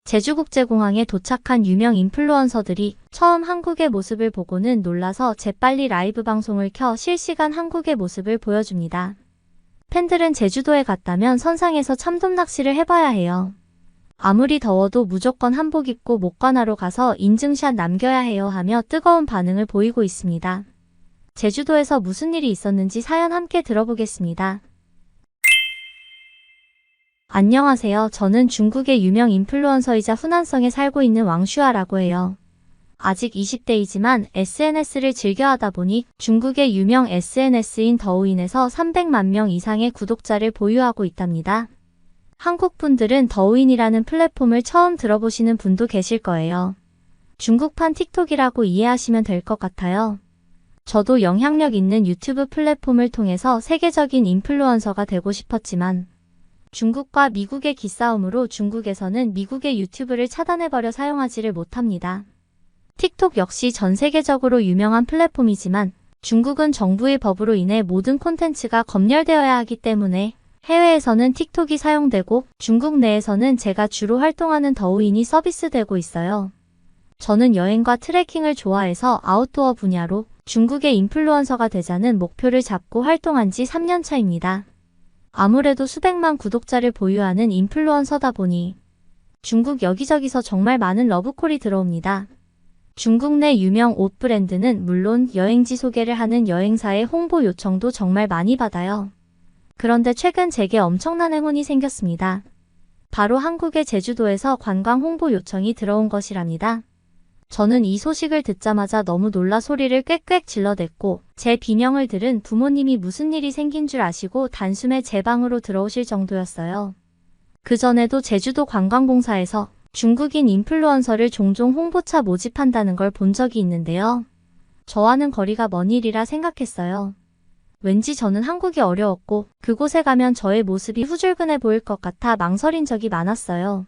제주국제공항에 도착한 유명 인플루언서들이 처음 한국의 모습을 보고는 놀라서 재빨리 라이브 방송을 켜 실시간 한국의 모습을 보여줍니다. 팬들은 제주도에 갔다면 선상에서 참돔 낚시를 해봐야 해요. 아무리 더워도 무조건 한복 입고 목관하러 가서 인증샷 남겨야 해요 하며 뜨거운 반응을 보이고 있습니다. 제주도에서 무슨 일이 있었는지 사연 함께 들어보겠습니다. 안녕하세요. 저는 중국의 유명 인플루언서이자 후난성에 살고 있는 왕슈아라고 해요. 아직 20대이지만 SNS를 즐겨하다 보니 중국의 유명 SNS인 더우인에서 300만 명 이상의 구독자를 보유하고 있답니다. 한국 분들은 더우인이라는 플랫폼을 처음 들어보시는 분도 계실 거예요. 중국판 틱톡이라고 이해하시면 될 것 같아요. 저도 영향력 있는 유튜브 플랫폼을 통해서 세계적인 인플루언서가 되고 싶었지만 중국과 미국의 기싸움으로 중국에서는 미국의 유튜브를 차단해버려 사용하지를 못합니다. 틱톡 역시 전 세계적으로 유명한 플랫폼이지만 중국은 정부의 법으로 인해 모든 콘텐츠가 검열되어야 하기 때문에 해외에서는 틱톡이 사용되고 중국 내에서는 제가 주로 활동하는 더우인이 서비스되고 있어요. 저는 여행과 트레킹을 좋아해서 아웃도어 분야로 중국의 인플루언서가 되자는 목표를 잡고 활동한 지 3년 차입니다. 아무래도 수백만 구독자를 보유하는 인플루언서다 보니 중국 여기저기서 정말 많은 러브콜이 들어옵니다. 중국 내 유명 옷 브랜드는 물론 여행지 소개를 하는 여행사의 홍보 요청도 정말 많이 받아요. 그런데 최근 제게 엄청난 행운이 생겼습니다. 바로 한국의 제주도에서 관광 홍보 요청이 들어온 것이랍니다. 저는 이 소식을 듣자마자 너무 놀라 소리를 꽥꽥 질러댔고 제 비명을 들은 부모님이 무슨 일이 생긴 줄 아시고 단숨에 제 방으로 들어오실 정도였어요. 그전에도 제주도 관광공사에서 중국인 인플루언서를 종종 홍보차 모집한다는 걸 본 적이 있는데요. 저와는 거리가 먼 일이라 생각했어요. 왠지 저는 한국이 어려웠고 그곳에 가면 저의 모습이 후줄근해 보일 것 같아 망설인 적이 많았어요.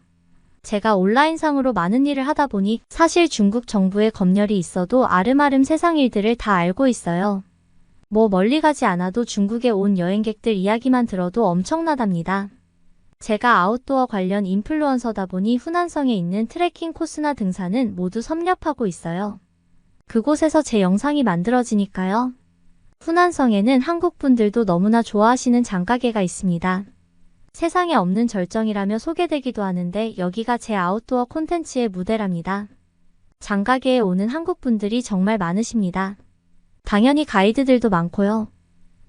제가 온라인상으로 많은 일을 하다 보니 사실 중국 정부의 검열이 있어도 아름아름 세상 일들을 다 알고 있어요. 뭐 멀리 가지 않아도 중국에 온 여행객들 이야기만 들어도 엄청나답니다. 제가 아웃도어 관련 인플루언서다 보니 후난성에 있는 트레킹 코스나 등산은 모두 섭렵하고 있어요. 그곳에서 제 영상이 만들어지니까요. 후난성에는 한국 분들도 너무나 좋아하시는 장가게가 있습니다. 세상에 없는 절정이라며 소개되기도 하는데 여기가 제 아웃도어 콘텐츠의 무대랍니다. 장가게에 오는 한국 분들이 정말 많으십니다. 당연히 가이드들도 많고요.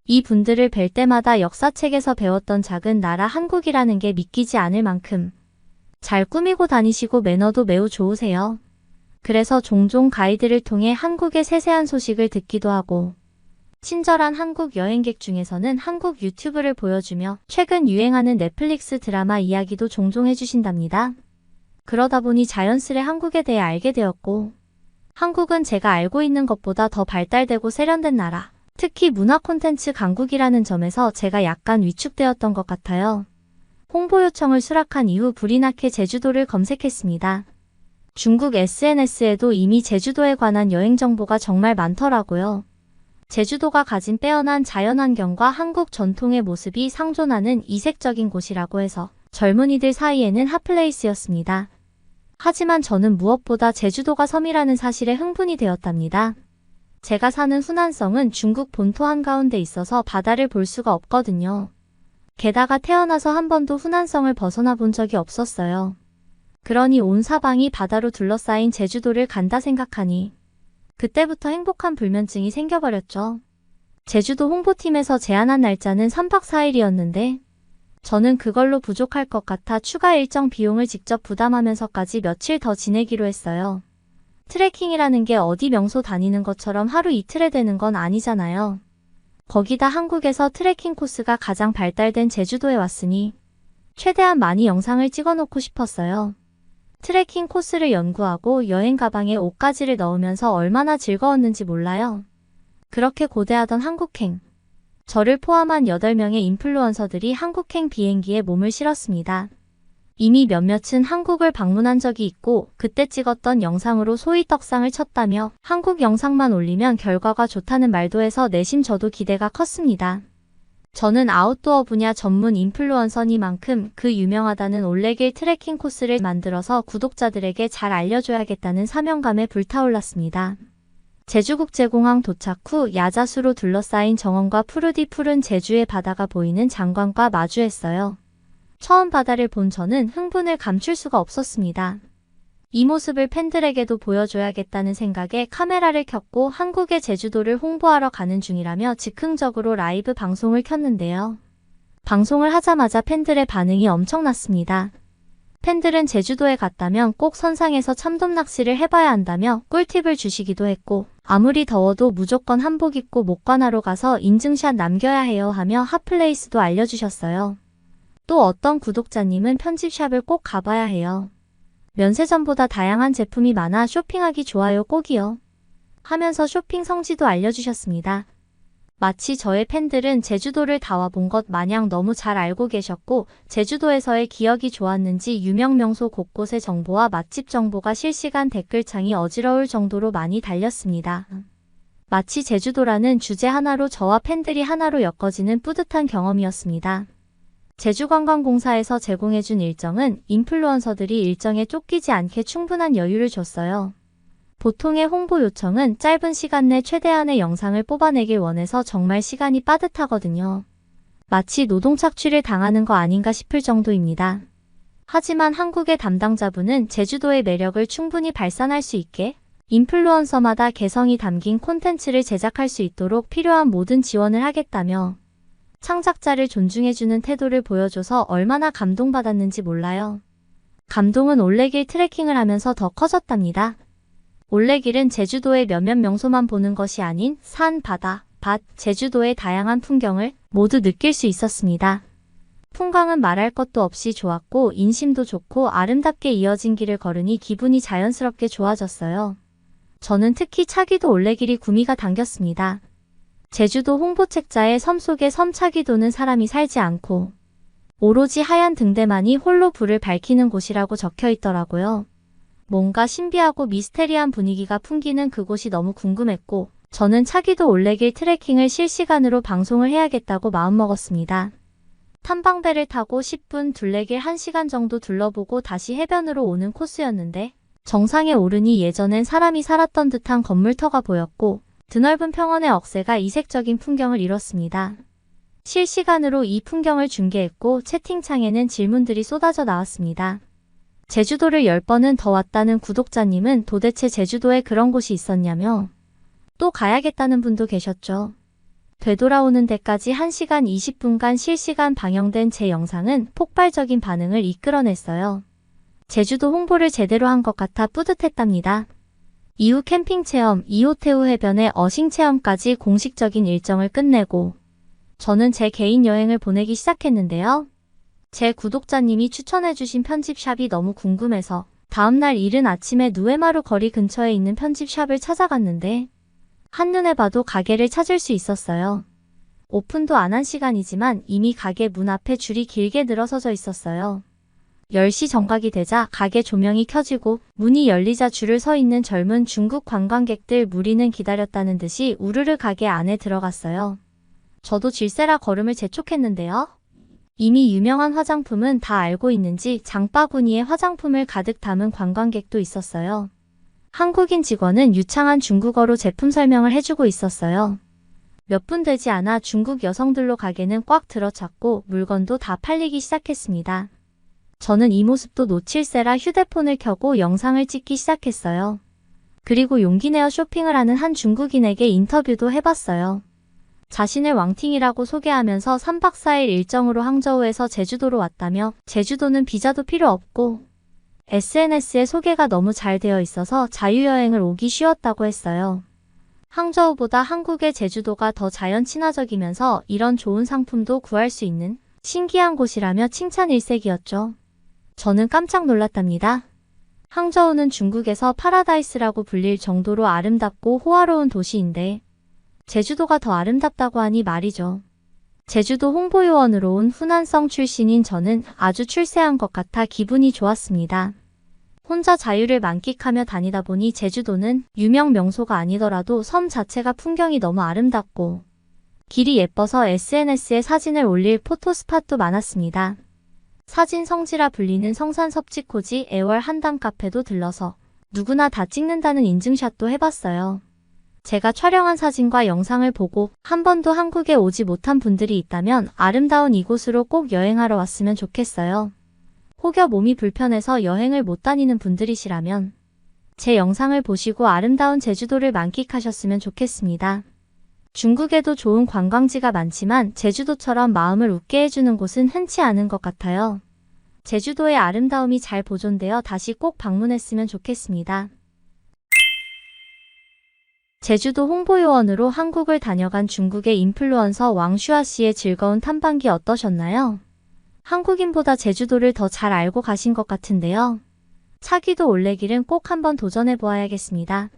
이 분들을 뵐 때마다 역사책에서 배웠던 작은 나라 한국이라는 게 믿기지 않을 만큼 잘 꾸미고 다니시고 매너도 매우 좋으세요. 그래서 종종 가이드를 통해 한국의 세세한 소식을 듣기도 하고 친절한 한국 여행객 중에서는 한국 유튜브를 보여주며 최근 유행하는 넷플릭스 드라마 이야기도 종종 해주신답니다. 그러다 보니 자연스레 한국에 대해 알게 되었고 한국은 제가 알고 있는 것보다 더 발달되고 세련된 나라, 특히 문화 콘텐츠 강국이라는 점에서 제가 약간 위축되었던 것 같아요. 홍보 요청을 수락한 이후 불이 나게 제주도를 검색했습니다. 중국 SNS에도 이미 제주도에 관한 여행 정보가 정말 많더라고요. 제주도가 가진 빼어난 자연환경과 한국 전통의 모습이 상존하는 이색적인 곳이라고 해서 젊은이들 사이에는 핫플레이스였습니다. 하지만 저는 무엇보다 제주도가 섬이라는 사실에 흥분이 되었답니다. 제가 사는 후난성은 중국 본토 한가운데 있어서 바다를 볼 수가 없거든요. 게다가 태어나서 한 번도 후난성을 벗어나 본 적이 없었어요. 그러니 온 사방이 바다로 둘러싸인 제주도를 간다 생각하니 그때부터 행복한 불면증이 생겨버렸죠. 제주도 홍보팀에서 제안한 날짜는 3박 4일이었는데 저는 그걸로 부족할 것 같아 추가 일정 비용을 직접 부담하면서까지 며칠 더 지내기로 했어요. 트레킹이라는 게 어디 명소 다니는 것처럼 하루 이틀에 되는 건 아니잖아요. 거기다 한국에서 트레킹 코스가 가장 발달된 제주도에 왔으니 최대한 많이 영상을 찍어놓고 싶었어요. 트레킹 코스를 연구하고 여행 가방에 옷가지를 넣으면서 얼마나 즐거웠는지 몰라요. 그렇게 고대하던 한국행. 저를 포함한 8명의 인플루언서들이 한국행 비행기에 몸을 실었습니다. 이미 몇몇은 한국을 방문한 적이 있고 그때 찍었던 영상으로 소위 떡상을 쳤다며 한국 영상만 올리면 결과가 좋다는 말도 해서 내심 저도 기대가 컸습니다. 저는 아웃도어 분야 전문 인플루언서니만큼 그 유명하다는 올레길 트레킹 코스를 만들어서 구독자들에게 잘 알려줘야겠다는 사명감에 불타올랐습니다. 제주국제공항 도착 후 야자수로 둘러싸인 정원과 푸르디푸른 제주의 바다가 보이는 장관과 마주했어요. 처음 바다를 본 저는 흥분을 감출 수가 없었습니다. 이 모습을 팬들에게도 보여줘야겠다는 생각에 카메라를 켰고 한국의 제주도를 홍보하러 가는 중이라며 즉흥적으로 라이브 방송을 켰는데요. 방송을 하자마자 팬들의 반응이 엄청났습니다. 팬들은 제주도에 갔다면 꼭 선상에서 참돔 낚시를 해봐야 한다며 꿀팁을 주시기도 했고 아무리 더워도 무조건 한복 입고 목관하러 가서 인증샷 남겨야 해요 하며 핫플레이스도 알려주셨어요. 또 어떤 구독자님은 편집샵을 꼭 가봐야 해요. 면세점보다 다양한 제품이 많아 쇼핑하기 좋아요 꼭이요. 하면서 쇼핑 성지도 알려주셨습니다. 마치 저의 팬들은 제주도를 다 와본 것 마냥 너무 잘 알고 계셨고 제주도에서의 기억이 좋았는지 유명 명소 곳곳의 정보와 맛집 정보가 실시간 댓글창이 어지러울 정도로 많이 달렸습니다. 마치 제주도라는 주제 하나로 저와 팬들이 하나로 엮어지는 뿌듯한 경험이었습니다. 제주관광공사에서 제공해준 일정은 인플루언서들이 일정에 쫓기지 않게 충분한 여유를 줬어요. 보통의 홍보 요청은 짧은 시간 내 최대한의 영상을 뽑아내길 원해서 정말 시간이 빠듯하거든요. 마치 노동 착취를 당하는 거 아닌가 싶을 정도입니다. 하지만 한국의 담당자분은 제주도의 매력을 충분히 발산할 수 있게 인플루언서마다 개성이 담긴 콘텐츠를 제작할 수 있도록 필요한 모든 지원을 하겠다며 창작자를 존중해주는 태도를 보여줘서 얼마나 감동받았는지 몰라요. 감동은 올레길 트레킹을 하면서 더 커졌답니다. 올레길은 제주도의 몇몇 명소만 보는 것이 아닌 산, 바다, 밭, 제주도의 다양한 풍경을 모두 느낄 수 있었습니다. 풍광은 말할 것도 없이 좋았고 인심도 좋고 아름답게 이어진 길을 걸으니 기분이 자연스럽게 좋아졌어요. 저는 특히 차기도 올레길이 구미가 당겼습니다. 제주도 홍보책자에 섬 속에 섬차기도는 사람이 살지 않고 오로지 하얀 등대만이 홀로 불을 밝히는 곳이라고 적혀 있더라고요. 뭔가 신비하고 미스테리한 분위기가 풍기는 그곳이 너무 궁금했고 저는 차기도 올레길 트레킹을 실시간으로 방송을 해야겠다고 마음먹었습니다. 탐방배를 타고 10분 둘레길 1시간 정도 둘러보고 다시 해변으로 오는 코스였는데 정상에 오르니 예전엔 사람이 살았던 듯한 건물터가 보였고 드넓은 평원의 억새가 이색적인 풍경을 이뤘습니다. 실시간으로 이 풍경을 중계했고 채팅창에는 질문들이 쏟아져 나왔습니다. 제주도를 10번은 더 왔다는 구독자님은 도대체 제주도에 그런 곳이 있었냐며 또 가야겠다는 분도 계셨죠. 되돌아오는 데까지 1시간 20분간 실시간 방영된 제 영상은 폭발적인 반응을 이끌어냈어요. 제주도 홍보를 제대로 한 것 같아 뿌듯했답니다. 이후 캠핑 체험, 이호태우 해변의 어싱 체험까지 공식적인 일정을 끝내고 저는 제 개인 여행을 보내기 시작했는데요. 제 구독자님이 추천해주신 편집샵이 너무 궁금해서 다음날 이른 아침에 누에마루 거리 근처에 있는 편집샵을 찾아갔는데 한눈에 봐도 가게를 찾을 수 있었어요. 오픈도 안 한 시간이지만 이미 가게 문 앞에 줄이 길게 늘어서져 있었어요. 10시 정각이 되자 가게 조명이 켜지고 문이 열리자 줄을 서 있는 젊은 중국 관광객들 무리는 기다렸다는 듯이 우르르 가게 안에 들어갔어요. 저도 질세라 걸음을 재촉했는데요. 이미 유명한 화장품은 다 알고 있는지 장바구니에 화장품을 가득 담은 관광객도 있었어요. 한국인 직원은 유창한 중국어로 제품 설명을 해주고 있었어요. 몇 분 되지 않아 중국 여성들로 가게는 꽉 들어찼고 물건도 다 팔리기 시작했습니다. 저는 이 모습도 놓칠세라 휴대폰을 켜고 영상을 찍기 시작했어요. 그리고 용기 내어 쇼핑을 하는 한 중국인에게 인터뷰도 해봤어요. 자신을 왕팅이라고 소개하면서 3박 4일 일정으로 항저우에서 제주도로 왔다며 제주도는 비자도 필요 없고 SNS에 소개가 너무 잘 되어 있어서 자유여행을 오기 쉬웠다고 했어요. 항저우보다 한국의 제주도가 더 자연 친화적이면서 이런 좋은 상품도 구할 수 있는 신기한 곳이라며 칭찬 일색이었죠. 저는 깜짝 놀랐답니다. 항저우는 중국에서 파라다이스라고 불릴 정도로 아름답고 호화로운 도시인데 제주도가 더 아름답다고 하니 말이죠. 제주도 홍보요원으로 온 후난성 출신인 저는 아주 출세한 것 같아 기분이 좋았습니다. 혼자 자유를 만끽하며 다니다 보니 제주도는 유명 명소가 아니더라도 섬 자체가 풍경이 너무 아름답고 길이 예뻐서 SNS에 사진을 올릴 포토스팟도 많았습니다. 사진 성지라 불리는 성산 섭지코지 애월 한담 카페도 들러서 누구나 다 찍는다는 인증샷도 해봤어요. 제가 촬영한 사진과 영상을 보고 한 번도 한국에 오지 못한 분들이 있다면 아름다운 이곳으로 꼭 여행하러 왔으면 좋겠어요. 혹여 몸이 불편해서 여행을 못 다니는 분들이시라면 제 영상을 보시고 아름다운 제주도를 만끽하셨으면 좋겠습니다. 중국에도 좋은 관광지가 많지만 제주도처럼 마음을 웃게 해주는 곳은 흔치 않은 것 같아요. 제주도의 아름다움이 잘 보존되어 다시 꼭 방문했으면 좋겠습니다. 제주도 홍보요원으로 한국을 다녀간 중국의 인플루언서 왕슈아 씨의 즐거운 탐방기 어떠셨나요? 한국인보다 제주도를 더 잘 알고 가신 것 같은데요. 차기도 올레길은 꼭 한번 도전해 보아야겠습니다.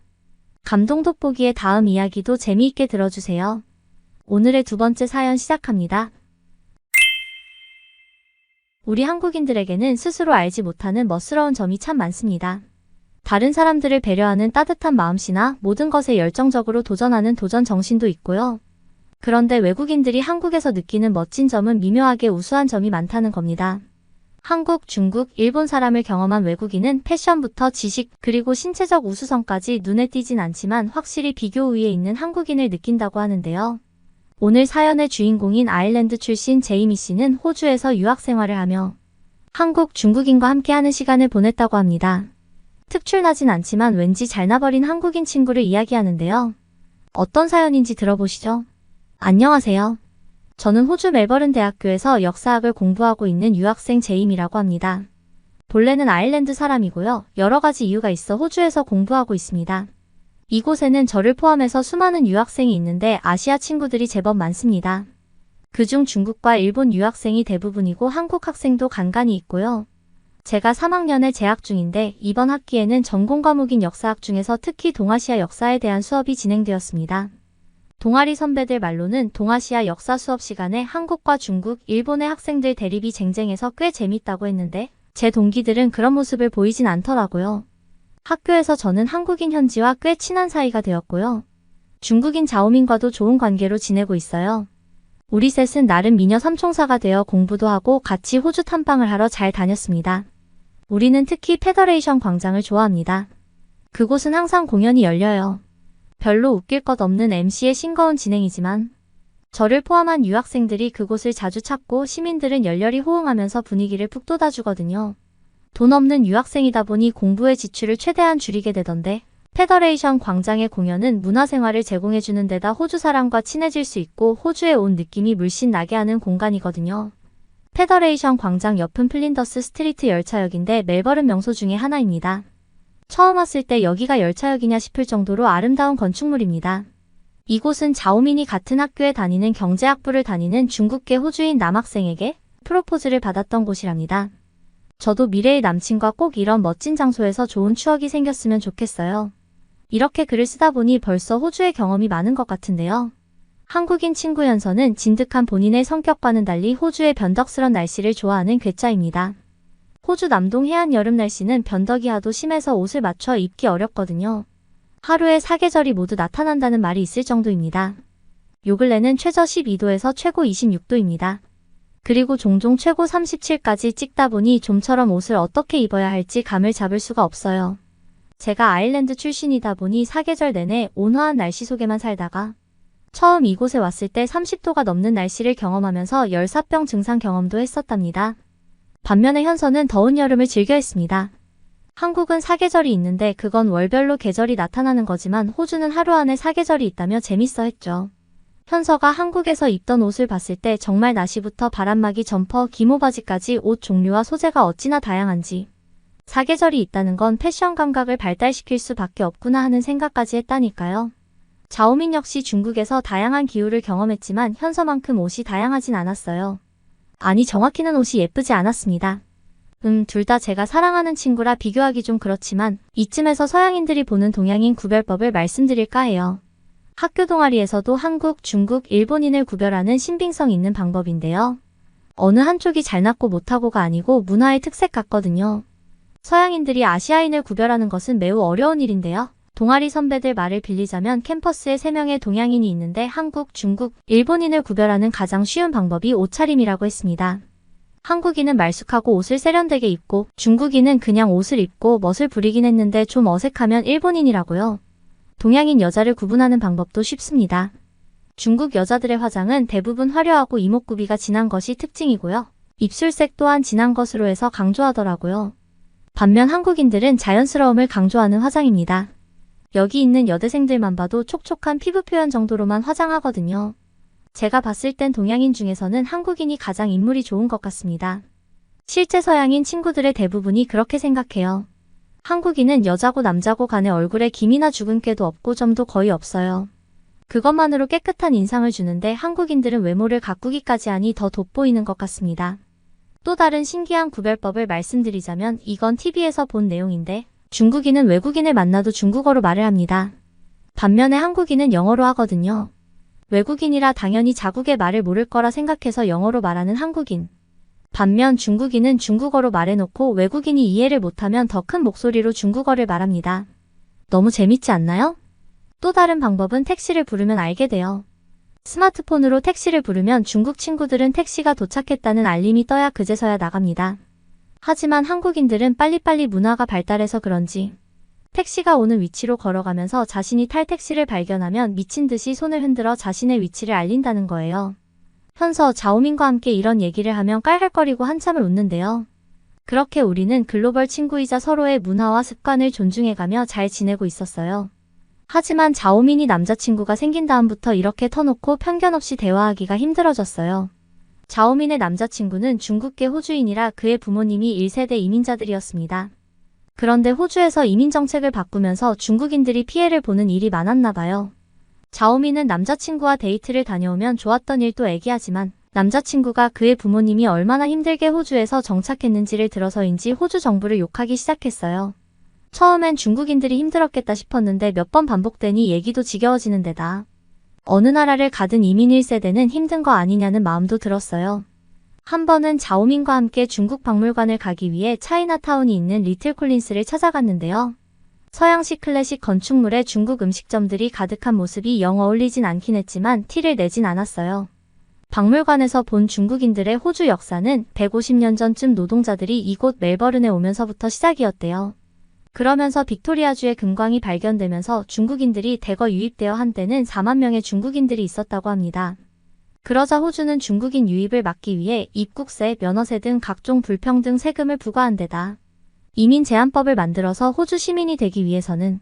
감동 돋보기의 다음 이야기도 재미있게 들어주세요. 오늘의 두 번째 사연 시작합니다. 우리 한국인들에게는 스스로 알지 못하는 멋스러운 점이 참 많습니다. 다른 사람들을 배려하는 따뜻한 마음씨나 모든 것에 열정적으로 도전하는 도전 정신도 있고요. 그런데 외국인들이 한국에서 느끼는 멋진 점은 미묘하게 우수한 점이 많다는 겁니다. 한국, 중국, 일본 사람을 경험한 외국인은 패션부터 지식 그리고 신체적 우수성까지 눈에 띄진 않지만 확실히 비교 우위에 있는 한국인을 느낀다고 하는데요. 오늘 사연의 주인공인 아일랜드 출신 제이미 씨는 호주에서 유학 생활을 하며 한국, 중국인과 함께하는 시간을 보냈다고 합니다. 특출나진 않지만 왠지 잘나버린 한국인 친구를 이야기하는데요. 어떤 사연인지 들어보시죠. 안녕하세요. 저는 호주 멜버른 대학교에서 역사학을 공부하고 있는 유학생 제임이라고 합니다. 본래는 아일랜드 사람이고요. 여러 가지 이유가 있어 호주에서 공부하고 있습니다. 이곳에는 저를 포함해서 수많은 유학생이 있는데 아시아 친구들이 제법 많습니다. 그중 중국과 일본 유학생이 대부분이고 한국 학생도 간간히 있고요. 제가 3학년에 재학 중인데 이번 학기에는 전공 과목인 역사학 중에서 특히 동아시아 역사에 대한 수업이 진행되었습니다. 동아리 선배들 말로는 동아시아 역사 수업 시간에 한국과 중국, 일본의 학생들 대립이 쟁쟁해서 꽤 재밌다고 했는데 제 동기들은 그런 모습을 보이진 않더라고요. 학교에서 저는 한국인 현지와 꽤 친한 사이가 되었고요. 중국인 자오민과도 좋은 관계로 지내고 있어요. 우리 셋은 나름 미녀 삼총사가 되어 공부도 하고 같이 호주 탐방을 하러 잘 다녔습니다. 우리는 특히 페더레이션 광장을 좋아합니다. 그곳은 항상 공연이 열려요. 별로 웃길 것 없는 MC의 싱거운 진행이지만 저를 포함한 유학생들이 그곳을 자주 찾고 시민들은 열렬히 호응하면서 분위기를 푹 돋아주거든요. 돈 없는 유학생이다 보니 공부의 지출을 최대한 줄이게 되던데 페더레이션 광장의 공연은 문화생활을 제공해주는 데다 호주 사람과 친해질 수 있고 호주에 온 느낌이 물씬 나게 하는 공간이거든요. 페더레이션 광장 옆은 플린더스 스트리트 열차역인데 멜버른 명소 중에 하나입니다. 처음 왔을 때 여기가 열차역이냐 싶을 정도로 아름다운 건축물입니다. 이곳은 자오민이 같은 학교에 다니는 경제학부를 다니는 중국계 호주인 남학생에게 프로포즈를 받았던 곳이랍니다. 저도 미래의 남친과 꼭 이런 멋진 장소에서 좋은 추억이 생겼으면 좋겠어요. 이렇게 글을 쓰다 보니 벌써 호주의 경험이 많은 것 같은데요. 한국인 친구 현서는 진득한 본인의 성격과는 달리 호주의 변덕스런 날씨를 좋아하는 괴짜입니다. 호주 남동 해안 여름 날씨는 변덕이 하도 심해서 옷을 맞춰 입기 어렵거든요. 하루에 사계절이 모두 나타난다는 말이 있을 정도입니다. 요 근래는 최저 12도에서 최고 26도입니다. 그리고 종종 최고 37까지 찍다 보니 좀처럼 옷을 어떻게 입어야 할지 감을 잡을 수가 없어요. 제가 아일랜드 출신이다 보니 사계절 내내 온화한 날씨 속에만 살다가 처음 이곳에 왔을 때 30도가 넘는 날씨를 경험하면서 열사병 증상 경험도 했었답니다. 반면에 현서는 더운 여름을 즐겨 했습니다. 한국은 사계절이 있는데 그건 월별로 계절이 나타나는 거지만 호주는 하루 안에 사계절이 있다며 재밌어 했죠. 현서가 한국에서 입던 옷을 봤을 때 정말 나시부터 바람막이 점퍼, 기모바지까지 옷 종류와 소재가 어찌나 다양한지 사계절이 있다는 건 패션 감각을 발달시킬 수밖에 없구나 하는 생각까지 했다니까요. 자오민 역시 중국에서 다양한 기후를 경험했지만 현서만큼 옷이 다양하진 않았어요. 아니 정확히는 옷이 예쁘지 않았습니다. 둘 다 제가 사랑하는 친구라 비교하기 좀 그렇지만 이쯤에서 서양인들이 보는 동양인 구별법을 말씀드릴까 해요. 학교 동아리에서도 한국, 중국, 일본인을 구별하는 신빙성 있는 방법인데요. 어느 한쪽이 잘났고 못하고가 아니고 문화의 특색 같거든요. 서양인들이 아시아인을 구별하는 것은 매우 어려운 일인데요. 동아리 선배들 말을 빌리자면 캠퍼스에 3명의 동양인이 있는데 한국, 중국, 일본인을 구별하는 가장 쉬운 방법이 옷차림이라고 했습니다. 한국인은 말쑥하고 옷을 세련되게 입고 중국인은 그냥 옷을 입고 멋을 부리긴 했는데 좀 어색하면 일본인이라고요. 동양인 여자를 구분하는 방법도 쉽습니다. 중국 여자들의 화장은 대부분 화려하고 이목구비가 진한 것이 특징이고요. 입술색 또한 진한 것으로 해서 강조하더라고요. 반면 한국인들은 자연스러움을 강조하는 화장입니다. 여기 있는 여대생들만 봐도 촉촉한 피부 표현 정도로만 화장하거든요. 제가 봤을 땐 동양인 중에서는 한국인이 가장 인물이 좋은 것 같습니다. 실제 서양인 친구들의 대부분이 그렇게 생각해요. 한국인은 여자고 남자고 간에 얼굴에 기미나 주근깨도 없고 점도 거의 없어요. 그것만으로 깨끗한 인상을 주는데 한국인들은 외모를 가꾸기까지 하니 더 돋보이는 것 같습니다. 또 다른 신기한 구별법을 말씀드리자면 이건 TV에서 본 내용인데 중국인은 외국인을 만나도 중국어로 말을 합니다. 반면에 한국인은 영어로 하거든요. 외국인이라 당연히 자국의 말을 모를 거라 생각해서 영어로 말하는 한국인. 반면 중국인은 중국어로 말해놓고 외국인이 이해를 못하면 더 큰 목소리로 중국어를 말합니다. 너무 재밌지 않나요? 또 다른 방법은 택시를 부르면 알게 돼요. 스마트폰으로 택시를 부르면 중국 친구들은 택시가 도착했다는 알림이 떠야 그제서야 나갑니다. 하지만 한국인들은 빨리빨리 문화가 발달해서 그런지 택시가 오는 위치로 걸어가면서 자신이 탈 택시를 발견하면 미친 듯이 손을 흔들어 자신의 위치를 알린다는 거예요. 현서 자오민과 함께 이런 얘기를 하면 깔깔거리고 한참을 웃는데요. 그렇게 우리는 글로벌 친구이자 서로의 문화와 습관을 존중해가며 잘 지내고 있었어요. 하지만 자오민이 남자친구가 생긴 다음부터 이렇게 터놓고 편견 없이 대화하기가 힘들어졌어요. 자오민의 남자친구는 중국계 호주인이라 그의 부모님이 1세대 이민자들이었습니다. 그런데 호주에서 이민 정책을 바꾸면서 중국인들이 피해를 보는 일이 많았나 봐요. 자오민은 남자친구와 데이트를 다녀오면 좋았던 일도 애기하지만 남자친구가 그의 부모님이 얼마나 힘들게 호주에서 정착했는지를 들어서인지 호주 정부를 욕하기 시작했어요. 처음엔 중국인들이 힘들었겠다 싶었는데 몇 번 반복되니 얘기도 지겨워지는 데다 어느 나라를 가든 이민 1세대는 힘든 거 아니냐는 마음도 들었어요. 한 번은 자오민과 함께 중국 박물관을 가기 위해 차이나타운이 있는 리틀 콜린스를 찾아갔는데요. 서양식 클래식 건축물에 중국 음식점들이 가득한 모습이 영 어울리진 않긴 했지만 티를 내진 않았어요. 박물관에서 본 중국인들의 호주 역사는 150년 전쯤 노동자들이 이곳 멜버른에 오면서부터 시작이었대요. 그러면서 빅토리아주의 금광이 발견되면서 중국인들이 대거 유입되어 한때는 4만 명의 중국인들이 있었다고 합니다. 그러자 호주는 중국인 유입을 막기 위해 입국세, 면허세 등 각종 불평등 세금을 부과한 데다 이민 제한법을 만들어서 호주 시민이 되기 위해서는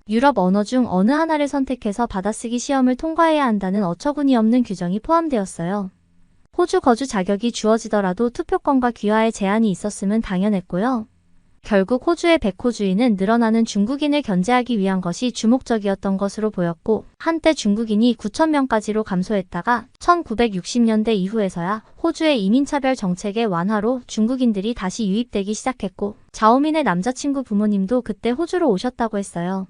유럽 언어 중 어느 하나를 선택해서 받아쓰기 시험을 통과해야 한다는 어처구니 없는 규정이 포함되었어요. 호주 거주 자격이 주어지더라도 투표권과 귀화에 제한이 있었음은 당연했고요. 결국 호주의 백호주의는 늘어나는 중국인을 견제하기 위한 것이 주목적이었던 것으로 보였고 한때 중국인이 9,000명까지로 감소했다가 1960년대 이후에서야 호주의 이민차별 정책의 완화로 중국인들이 다시 유입되기 시작했고 자오민의 남자친구 부모님도 그때 호주로 오셨다고 했어요.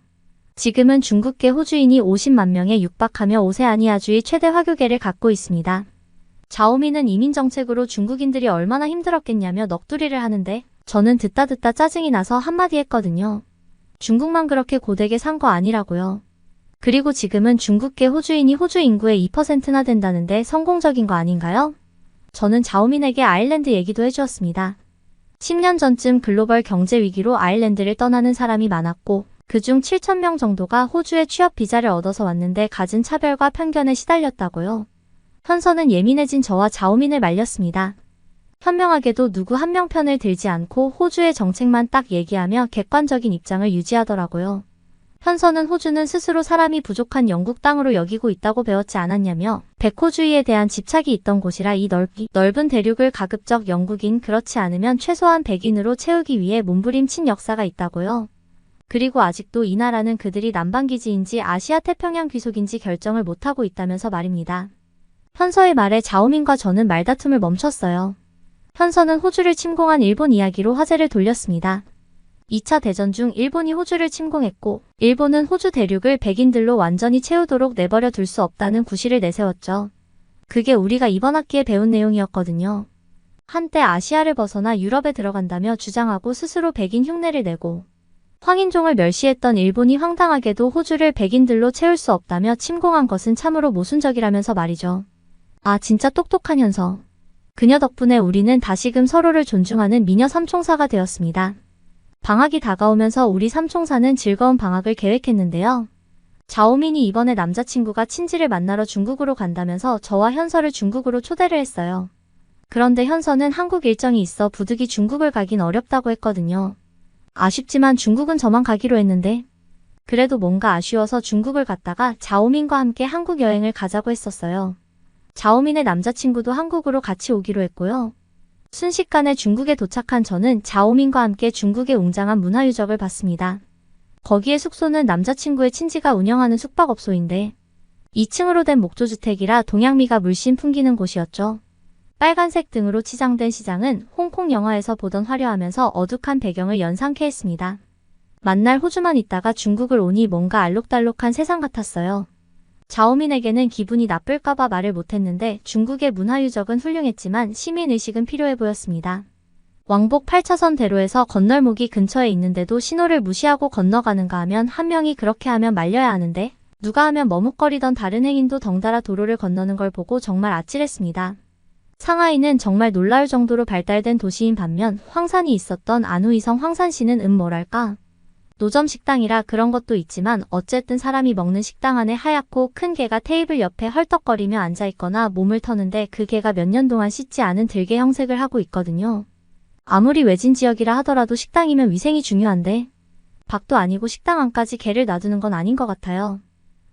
지금은 중국계 호주인이 50만 명에 육박하며 오세아니아주의 최대 화교계를 갖고 있습니다. 자오민은 이민 정책으로 중국인들이 얼마나 힘들었겠냐며 넋두리를 하는데 저는 듣다 짜증이 나서 한마디 했거든요. 중국만 그렇게 고되게 산 거 아니라고요. 그리고 지금은 중국계 호주인이 호주 인구의 2%나 된다는데 성공적인 거 아닌가요? 저는 자오민에게 아일랜드 얘기도 해주었습니다. 10년 전쯤 글로벌 경제 위기로 아일랜드를 떠나는 사람이 많았고 그중 7,000명 정도가 호주에 취업 비자를 얻어서 왔는데 갖은 차별과 편견에 시달렸다고요. 현서는 예민해진 저와 자오민을 말렸습니다. 현명하게도 누구 한 명 편을 들지 않고 호주의 정책만 딱 얘기하며 객관적인 입장을 유지하더라고요. 현서는 호주는 스스로 사람이 부족한 영국 땅으로 여기고 있다고 배웠지 않았냐며 백호주의에 대한 집착이 있던 곳이라 이 넓은 대륙을 가급적 영국인 그렇지 않으면 최소한 백인으로 채우기 위해 몸부림친 역사가 있다고요. 그리고 아직도 이 나라는 그들이 남반기지인지 아시아 태평양 귀속인지 결정을 못하고 있다면서 말입니다. 현서의 말에 자오민과 저는 말다툼을 멈췄어요. 현서는 호주를 침공한 일본 이야기로 화제를 돌렸습니다. 2차 대전 중 일본이 호주를 침공했고 일본은 호주 대륙을 백인들로 완전히 채우도록 내버려 둘 수 없다는 구실을 내세웠죠. 그게 우리가 이번 학기에 배운 내용이었거든요. 한때 아시아를 벗어나 유럽에 들어간다며 주장하고 스스로 백인 흉내를 내고 황인종을 멸시했던 일본이 황당하게도 호주를 백인들로 채울 수 없다며 침공한 것은 참으로 모순적이라면서 말이죠. 아, 진짜 똑똑한 현서. 그녀 덕분에 우리는 다시금 서로를 존중하는 미녀 삼총사가 되었습니다. 방학이 다가오면서 우리 삼총사는 즐거운 방학을 계획했는데요. 자오민이 이번에 남자친구가 친지를 만나러 중국으로 간다면서 저와 현서를 중국으로 초대를 했어요. 그런데 현서는 한국 일정이 있어 부득이 중국을 가긴 어렵다고 했거든요. 아쉽지만 중국은 저만 가기로 했는데 그래도 뭔가 아쉬워서 중국을 갔다가 자오민과 함께 한국 여행을 가자고 했었어요. 자오민의 남자친구도 한국으로 같이 오기로 했고요. 순식간에 중국에 도착한 저는 자오민과 함께 중국의 웅장한 문화유적을 봤습니다. 거기에 숙소는 남자친구의 친지가 운영하는 숙박업소인데 2층으로 된 목조주택이라 동양미가 물씬 풍기는 곳이었죠. 빨간색 등으로 치장된 시장은 홍콩 영화에서 보던 화려하면서 어둑한 배경을 연상케 했습니다. 만날 호주만 있다가 중국을 오니 뭔가 알록달록한 세상 같았어요. 자오민에게는 기분이 나쁠까봐 말을 못했는데 중국의 문화유적은 훌륭했지만 시민의식은 필요해 보였습니다. 왕복 8차선 대로에서 건널목이 근처에 있는데도 신호를 무시하고 건너가는가 하면 한 명이 그렇게 하면 말려야 하는데 누가 하면 머뭇거리던 다른 행인도 덩달아 도로를 건너는 걸 보고 정말 아찔했습니다. 상하이는 정말 놀라울 정도로 발달된 도시인 반면 황산이 있었던 안후이성 황산시는 뭐랄까. 노점 식당이라 그런 것도 있지만 어쨌든 사람이 먹는 식당 안에 하얗고 큰 개가 테이블 옆에 헐떡거리며 앉아있거나 몸을 터는데 그 개가 몇 년 동안 씻지 않은 들개 형색을 하고 있거든요. 아무리 외진 지역이라 하더라도 식당이면 위생이 중요한데 밥도 아니고 식당 안까지 개를 놔두는 건 아닌 것 같아요.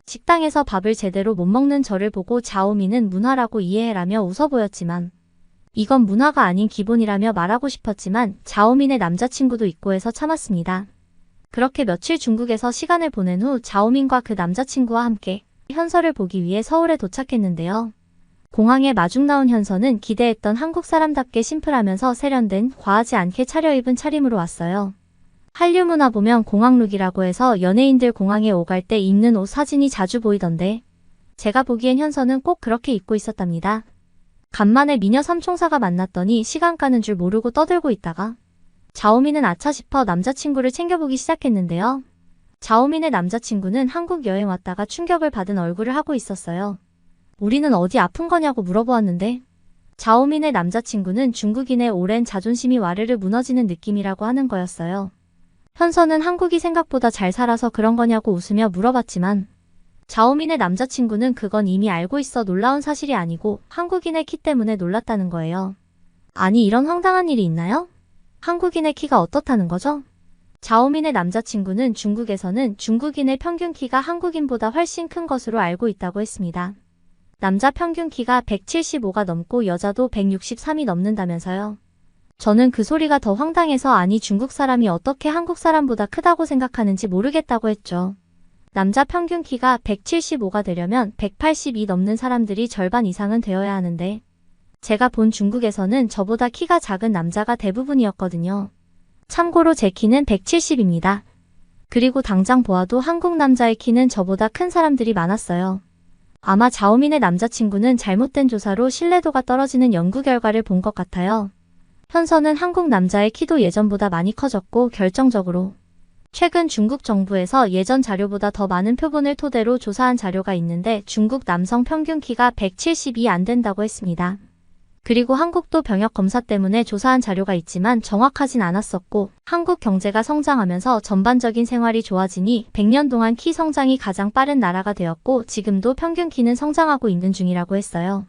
식당에서 밥을 제대로 못 먹는 저를 보고 자오민은 문화라고 이해해라며 웃어 보였지만 이건 문화가 아닌 기본이라며 말하고 싶었지만 자오민의 남자친구도 있고 해서 참았습니다. 그렇게 며칠 중국에서 시간을 보낸 후 자오민과 그 남자친구와 함께 현서를 보기 위해 서울에 도착했는데요. 공항에 마중 나온 현서는 기대했던 한국 사람답게 심플하면서 세련된 과하지 않게 차려입은 차림으로 왔어요. 한류 문화 보면 공항룩이라고 해서 연예인들 공항에 오갈 때 입는 옷 사진이 자주 보이던데 제가 보기엔 현서는 꼭 그렇게 입고 있었답니다. 간만에 미녀 삼총사가 만났더니 시간 가는 줄 모르고 떠들고 있다가 자오민은 아차 싶어 남자친구를 챙겨보기 시작했는데요. 자오민의 남자친구는 한국 여행 왔다가 충격을 받은 얼굴을 하고 있었어요. 우리는 어디 아픈 거냐고 물어보았는데 자오민의 남자친구는 중국인의 오랜 자존심이 와르르 무너지는 느낌이라고 하는 거였어요. 현서는 한국이 생각보다 잘 살아서 그런 거냐고 웃으며 물어봤지만 자오민의 남자친구는 그건 이미 알고 있어 놀라운 사실이 아니고 한국인의 키 때문에 놀랐다는 거예요. 아니 이런 황당한 일이 있나요? 한국인의 키가 어떻다는 거죠? 자오민의 남자친구는 중국에서는 중국인의 평균 키가 한국인보다 훨씬 큰 것으로 알고 있다고 했습니다. 남자 평균 키가 175가 넘고 여자도 163이 넘는다면서요. 저는 그 소리가 더 황당해서 아니 중국 사람이 어떻게 한국 사람보다 크다고 생각하는지 모르겠다고 했죠. 남자 평균 키가 175가 되려면 180이 넘는 사람들이 절반 이상은 되어야 하는데 제가 본 중국에서는 저보다 키가 작은 남자가 대부분이었거든요. 참고로 제 키는 170입니다. 그리고 당장 보아도 한국 남자의 키는 저보다 큰 사람들이 많았어요. 아마 자오민의 남자친구는 잘못된 조사로 신뢰도가 떨어지는 연구 결과를 본 것 같아요. 현서는 한국 남자의 키도 예전보다 많이 커졌고 결정적으로 최근 중국 정부에서 예전 자료보다 더 많은 표본을 토대로 조사한 자료가 있는데 중국 남성 평균 키가 170이 안 된다고 했습니다. 그리고 한국도 병역 검사 때문에 조사한 자료가 있지만 정확하진 않았었고 한국 경제가 성장하면서 전반적인 생활이 좋아지니 100년 동안 키 성장이 가장 빠른 나라가 되었고 지금도 평균 키는 성장하고 있는 중이라고 했어요.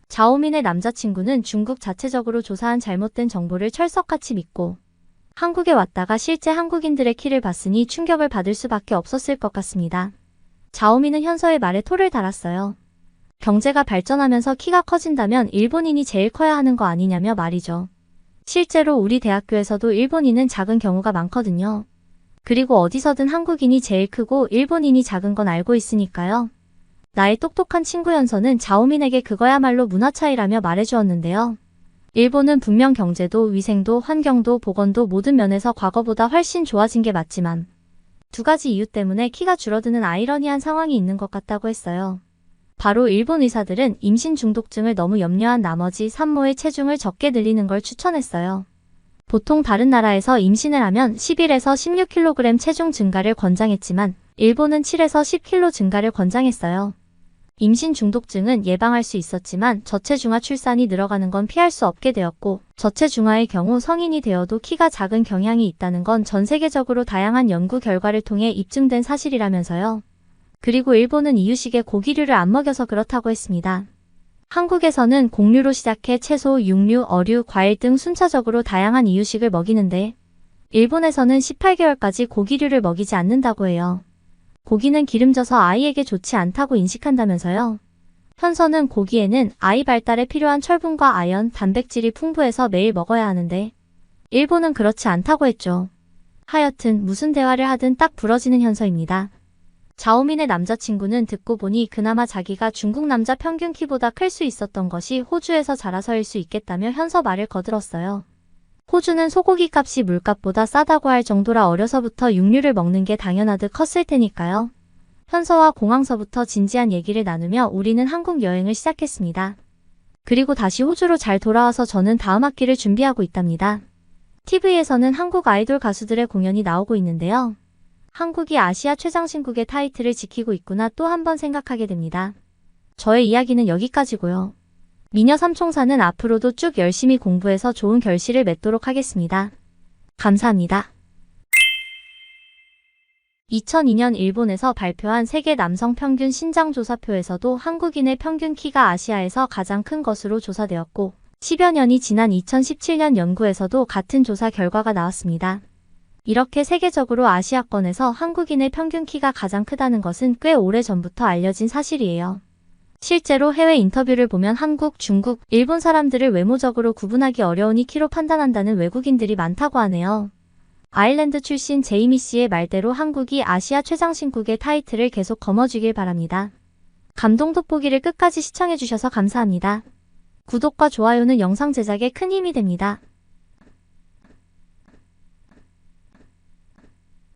자오민의 남자친구는 중국 자체적으로 조사한 잘못된 정보를 철석같이 믿고 한국에 왔다가 실제 한국인들의 키를 봤으니 충격을 받을 수밖에 없었을 것 같습니다. 자오민은 현서의 말에 토를 달았어요. 경제가 발전하면서 키가 커진다면 일본인이 제일 커야 하는 거 아니냐며 말이죠. 실제로 우리 대학교에서도 일본인은 작은 경우가 많거든요. 그리고 어디서든 한국인이 제일 크고 일본인이 작은 건 알고 있으니까요. 나의 똑똑한 친구 현서는 자오민에게 그거야말로 문화 차이라며 말해주었는데요. 일본은 분명 경제도 위생도 환경도 보건도 모든 면에서 과거보다 훨씬 좋아진 게 맞지만 두 가지 이유 때문에 키가 줄어드는 아이러니한 상황이 있는 것 같다고 했어요. 바로 일본 의사들은 임신 중독증을 너무 염려한 나머지 산모의 체중을 적게 늘리는 걸 추천했어요. 보통 다른 나라에서 임신을 하면 11에서 16kg 체중 증가를 권장했지만 일본은 7에서 10kg 증가를 권장했어요. 임신 중독증은 예방할 수 있었지만 저체중아 출산이 늘어가는 건 피할 수 없게 되었고 저체중아의 경우 성인이 되어도 키가 작은 경향이 있다는 건 전 세계적으로 다양한 연구 결과를 통해 입증된 사실이라면서요. 그리고 일본은 이유식에 고기류를 안 먹여서 그렇다고 했습니다. 한국에서는 곡류로 시작해 채소, 육류, 어류, 과일 등 순차적으로 다양한 이유식을 먹이는데 일본에서는 18개월까지 고기류를 먹이지 않는다고 해요. 고기는 기름져서 아이에게 좋지 않다고 인식한다면서요. 현서는 고기에는 아이 발달에 필요한 철분과 아연, 단백질이 풍부해서 매일 먹어야 하는데 일본은 그렇지 않다고 했죠. 하여튼 무슨 대화를 하든 딱 부러지는 현서입니다. 자오민의 남자친구는 듣고 보니 그나마 자기가 중국 남자 평균 키보다 클 수 있었던 것이 호주에서 자라서일 수 있겠다며 현서 말을 거들었어요. 호주는 소고기 값이 물값보다 싸다고 할 정도라 어려서부터 육류를 먹는 게 당연하듯 컸을 테니까요. 현서와 공항서부터 진지한 얘기를 나누며 우리는 한국 여행을 시작했습니다. 그리고 다시 호주로 잘 돌아와서 저는 다음 학기를 준비하고 있답니다. TV에서는 한국 아이돌 가수들의 공연이 나오고 있는데요. 한국이 아시아 최장신국의 타이틀을 지키고 있구나 또 한 번 생각하게 됩니다. 저의 이야기는 여기까지고요. 미녀 삼총사는 앞으로도 쭉 열심히 공부해서 좋은 결실을 맺도록 하겠습니다. 감사합니다. 2002년 일본에서 발표한 세계 남성 평균 신장 조사표에서도 한국인의 평균 키가 아시아에서 가장 큰 것으로 조사되었고 10여 년이 지난 2017년 연구에서도 같은 조사 결과가 나왔습니다. 이렇게 세계적으로 아시아권에서 한국인의 평균 키가 가장 크다는 것은 꽤 오래전부터 알려진 사실이에요. 실제로 해외 인터뷰를 보면 한국, 중국, 일본 사람들을 외모적으로 구분하기 어려우니 키로 판단한다는 외국인들이 많다고 하네요. 아일랜드 출신 제이미 씨의 말대로 한국이 아시아 최장신국의 타이틀을 계속 거머쥐길 바랍니다. 감동 돋보기를 끝까지 시청해주셔서 감사합니다. 구독과 좋아요는 영상 제작에 큰 힘이 됩니다.